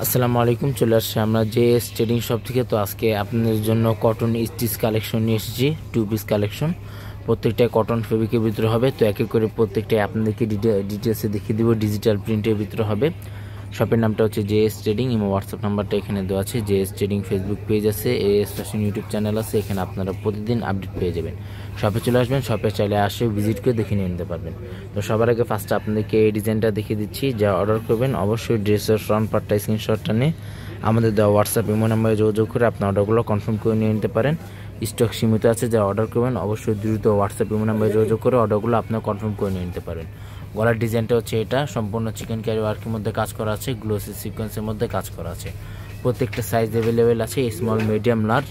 আসসালামু আলাইকুম। চলে আসছে আমরা জেএস ট্রেডিং শপ থেকে। তো আজকে আপনাদের জন্য কটন স্টিচ কালেকশন নিয়ে এসেছি, 2 পিস কালেকশন। প্রত্যেকটা কটন ফেব্রিকের ভিতরে হবে। তো এক এক করে প্রত্যেকটাই আপনাদেরকে ডিটেলসে দেখিয়ে দেবো। ডিজিটাল প্রিন্টের ভিতরে হবে। শপের নামটা হচ্ছে জেএস ট্রেডিং। এবং হোয়াটসঅ্যাপ নাম্বারটা এখানে দেওয়া আছে। জেএস ট্রেডিং ফেসবুক পেজ আছে, এএস ফ্যাশন ইউটিউব চ্যানেল আছে। এখানে আপনারা প্রতিদিন আপডেট পেয়ে যাবেন। শপে চলে আসবেন, শপে চাইলে আসে ভিজিট করে দেখে নিয়ে নিতে পারবেন। তো সবার আগে ফার্স্টে আপনাদেরকে এই ডিজাইনটা দেখিয়ে দিচ্ছি। যা অর্ডার করবেন অবশ্যই ড্রেসের ফ্রন্ট পার্টটা স্ক্রিনশটটা নিয়ে আমাদের দেওয়া হোয়াটসঅ্যাপ ইমো নাম্বারে যোগাযোগ করে আপনার অর্ডারগুলো কনফার্ম করে নিয়ে নিতে পারেন। স্টক সীমিত আছে, যা অর্ডার করবেন অবশ্যই দ্রুত হোয়াটসঅ্যাপ ইমো নাম্বারে যোগাযোগ করে অর্ডারগুলো আপনার কনফার্ম করে নিয়ে নিতে পারেন। গলার ডিজাইনটা হচ্ছে এটা, সম্পূর্ণ চিকেন ক্যারি ওয়ার্কের মধ্যে কাজ করা আছে, গ্লোসি সিকোয়েন্সের মধ্যে কাজ করা আছে। প্রত্যেকটা সাইজ অ্যাভেলেবেল আছে, স্মল মিডিয়াম লার্জ।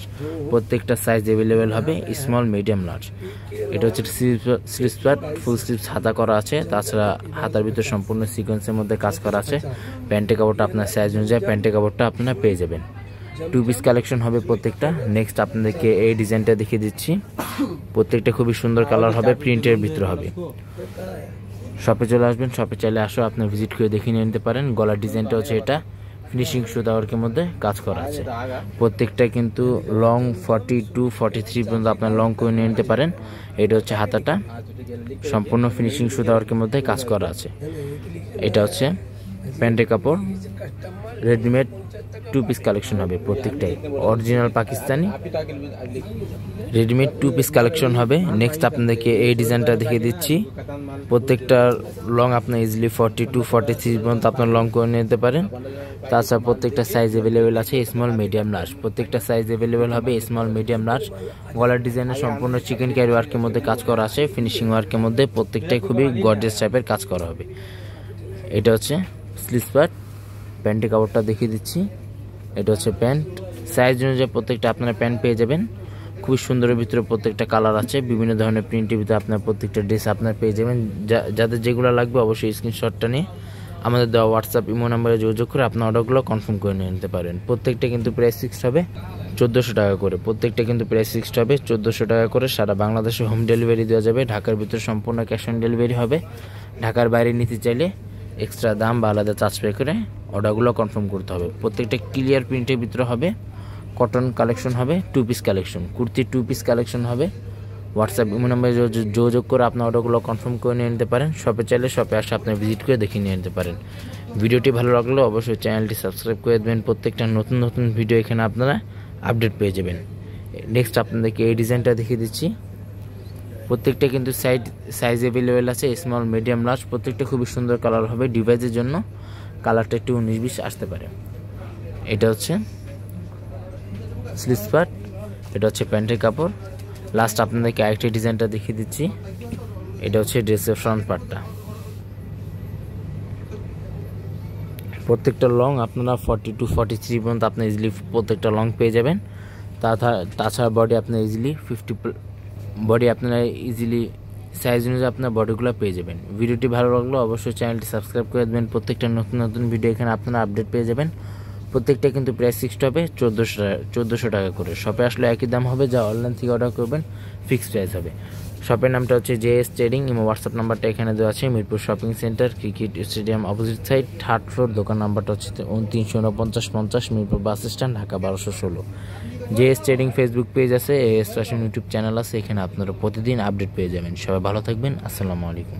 প্রত্যেকটা সাইজ অ্যাভেলেবেল হবে, স্মল মিডিয়াম লার্জ। এটা হচ্ছে স্লিভস পার্ট, ফুল স্লিভস হাতা করা আছে। তাছাড়া হাতার ভিতরে সম্পূর্ণ সিকোয়েন্সের মধ্যে কাজ করা আছে। প্যান্টের কাপড়টা আপনার সাইজ অনুযায়ী প্যান্টের কাপড়টা আপনারা পেয়ে যাবেন। 2 পিস কালেকশন হবে প্রত্যেকটা। নেক্সট আপনাদেরকে এই ডিজাইনটা দেখিয়ে দিচ্ছি। প্রত্যেকটা খুবই সুন্দর কালার হবে, প্রিন্টের ভিতরে হবে। শপে চলে আসবেন, শপে চাইলে আসো আপনার ভিজিট করে দেখে নিয়ে নিতে পারেন। গলার ডিজাইনটা হচ্ছে এটা, ফিনিশিং সুতা ওয়ার্কের মধ্যে কাজ করা আছে। প্রত্যেকটা কিন্তু লং 42 43 পর্যন্ত আপনার লং করে নিয়ে নিতে পারেন। এটা হচ্ছে হাতাটা, সম্পূর্ণ ফিনিশিং সুতা ওয়ার্কের মধ্যে কাজ করা আছে। এটা হচ্ছে প্যান্টের কাপড়। রেডিমেড 2 পিস কালেকশন হবে প্রত্যেকটাই, original Pakistani readymade 2 piece collection হবে। নেক্সট আপনাদেরকে এই ডিজাইনটা দেখিয়ে দিচ্ছি। প্রত্যেকটা লং আপনার ইজিলি 42 43 পর্যন্ত আপনার লং করে নিতে পারেন। তাছাড়া প্রত্যেকটা সাইজ অ্যাভেলেবেল আছে, স্মল মিডিয়াম লার্জ। প্রত্যেকটা সাইজ অ্যাভেলেবেল হবে, স্মল মিডিয়াম লার্জ। গলার ডিজাইনে সম্পূর্ণ চিকেন ক্যারি ওয়ার্কের মধ্যে কাজ করা আছে, ফিনিশিং ওয়ার্কের মধ্যে। প্রত্যেকটাই খুবই গর্জিয়াস টাইপের কাজ করা হবে। এটা হচ্ছে স্লিভস পার্ট। প্যান্টের কাপড়টা দেখিয়ে দিচ্ছি। এটা হচ্ছে প্যান্ট, সাইজ অনুযায়ী প্রত্যেকটা আপনারা প্যান্ট পেয়ে যাবেন। খুবই সুন্দরের ভিতরে প্রত্যেকটা কালার আছে, বিভিন্ন ধরনের প্রিন্টের ভিতরে আপনার প্রত্যেকটা ড্রেস আপনার পেয়ে যাবেন। যাদের যেগুলো লাগবে অবশ্যই স্ক্রিনশটটা নিয়ে আমাদের দেওয়া হোয়াটসঅ্যাপ ইমো নাম্বারে যোগাযোগ করে আপনার অর্ডারগুলো কনফার্ম করে নিয়ে নিতে পারেন। প্রত্যেকটা কিন্তু প্রাইস ফিক্সড হবে 1400 টাকা করে। প্রত্যেকটা কিন্তু প্রাইস ফিক্সড হবে 1400 টাকা করে। সারা বাংলাদেশে হোম ডেলিভারি দেওয়া যাবে। ঢাকার ভিতরে সম্পূর্ণ ক্যাশ অন ডেলিভারি হবে। ঢাকার বাইরে নিতে চাইলে এক্সট্রা দাম বা আলাদা চার্জ পে করে অর্ডারগুলো কনফার্ম করতে হবে। প্রত্যেকটা ক্লিয়ার প্রিন্টের ভিতরে হবে। কটন কালেকশন হবে, 2 piece collection. Kurti 2 piece collection হবে। হোয়াটসঅ্যাপ ইমো নাম্বারে যোগাযোগ করে আপনার অর্ডারগুলো কনফার্ম করে নিয়ে নিতে পারেন। শপে চাইলে শপে আসে আপনার ভিজিট করে দেখে নিয়ে নিতে পারেন। ভিডিওটি ভালো লাগলে অবশ্যই চ্যানেলটি সাবস্ক্রাইব করে দেবেন। প্রত্যেকটা নতুন নতুন ভিডিও এখানে আপনারা আপডেট পেয়ে যাবেন। নেক্সট আপনাদেরকে এই ডিজাইনটা দেখিয়ে দিচ্ছি। প্রত্যেকটা কিন্তু সাইজ অ্যাভেলেবেল আছে, স্মল মিডিয়াম লার্জ। প্রত্যেকটা খুবই সুন্দর কালার হবে। ডিভাইসের জন্য কালারটা একটু 19-20 আসতে পারে। এটা হচ্ছে স্লিভস পার্ট, এটা হচ্ছে প্যান্টের কাপড়। লাস্ট আপনাদেরকে আরেকটা ডিজাইনটা দেখিয়ে দিচ্ছি। এটা হচ্ছে ড্রেসের ফ্রন্ট পার্টটা। প্রত্যেকটা লং আপনারা 42 43 পর্যন্ত আপনি ইজিলি প্রত্যেকটা লং পেয়ে যাবেন। তাছাড়া বডি আপনার ইজিলি 50 বডি আপনারা ইজিলি সাইজ অনুযায়ী আপনার বডিগুলো পেয়ে যাবেন। ভিডিওটি ভালো লাগলো অবশ্যই চ্যানেলটি সাবস্ক্রাইব করে দেবেন। প্রত্যেকটা নতুন নতুন ভিডিও এখানে আপনারা আপডেট পেয়ে যাবেন। প্রত্যেকটা কিন্তু প্রাইস ফিক্সড হবে 1400 টাকা করে। শপে আসলে একই দাম হবে, যা অনলাইন থেকে অর্ডার করবেন ফিক্সড প্রাইস হবে। শপের নামটা হচ্ছে জেএস ট্রেডিং এবং হোয়াটসঅ্যাপ নাম্বারটা এখানে দেওয়া আছে। Mirpur shopping centre, cricket stadium opposite side, 3rd floor. দোকান নাম্বারটা হচ্ছে 294950 Mirpur bus stand, Dhaka 1216। JS trading Facebook page আছে, এএস ফ্যাশন ইউটিউব চ্যানেল আছে। এখানে আপনারা প্রতিদিন আপডেট পেয়ে যাবেন। সবাই ভালো থাকবেন। আসসালামু আলাইকুম।